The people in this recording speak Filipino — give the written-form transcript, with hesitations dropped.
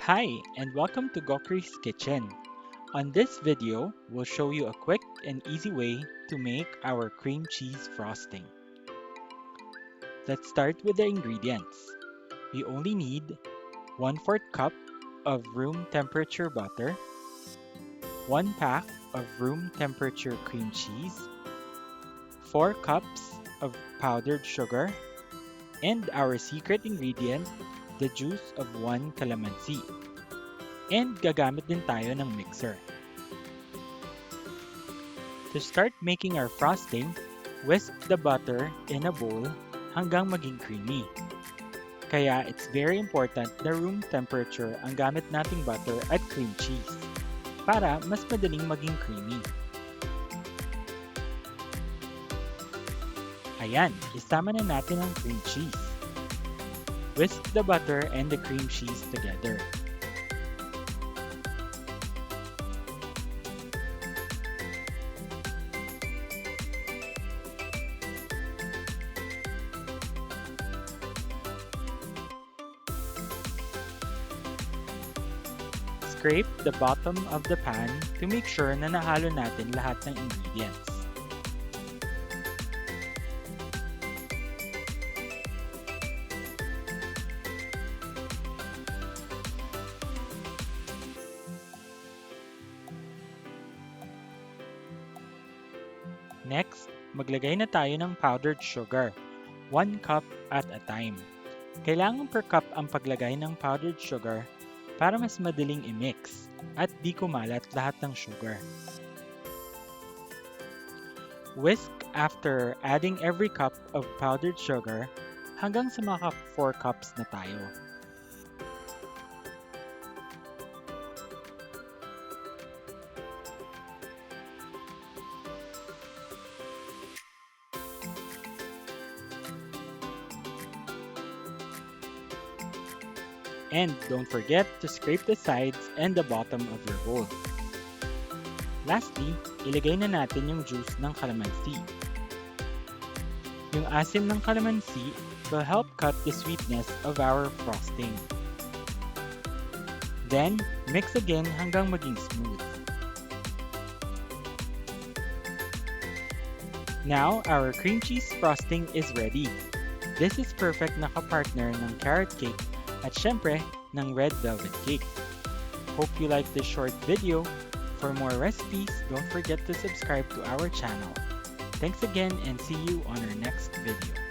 Hi, and welcome to Gokuri's Kitchen. On this video, we'll show you a quick and easy way to make our cream cheese frosting. Let's start with the ingredients. We only need 1/4 cup of room temperature butter, 1 pack of room temperature cream cheese, 4 cups of powdered sugar, and our secret ingredient, the juice of 1 calamansi. And gagamit din tayo ng mixer. To start making our frosting, whisk the butter in a bowl hanggang maging creamy. Kaya it's very important na room temperature ang gamit nating butter at cream cheese para mas madaling maging creamy. Ayan, isama na natin ang cream cheese. Whisk the butter and the cream cheese together. Scrape the bottom of the pan to make sure na nahalo natin lahat ng ingredients. Next, maglagay na tayo ng powdered sugar, 1 cup at a time. Kailangan per cup ang paglagay ng powdered sugar para mas madaling i-mix at di kumalat lahat ng sugar. Whisk after adding every cup of powdered sugar hanggang sa maka 4 cups na tayo. And don't forget to scrape the sides and the bottom of your bowl. Lastly, ilagay na natin yung juice ng calamansi. Yung asim ng calamansi will help cut the sweetness of our frosting. Then, mix again hanggang maging smooth. Now, our cream cheese frosting is ready. This is perfect na kapartner ng carrot cake at syempre, ng red velvet cake. Hope you like this short video. For more recipes, don't forget to subscribe to our channel. Thanks again and see you on our next video.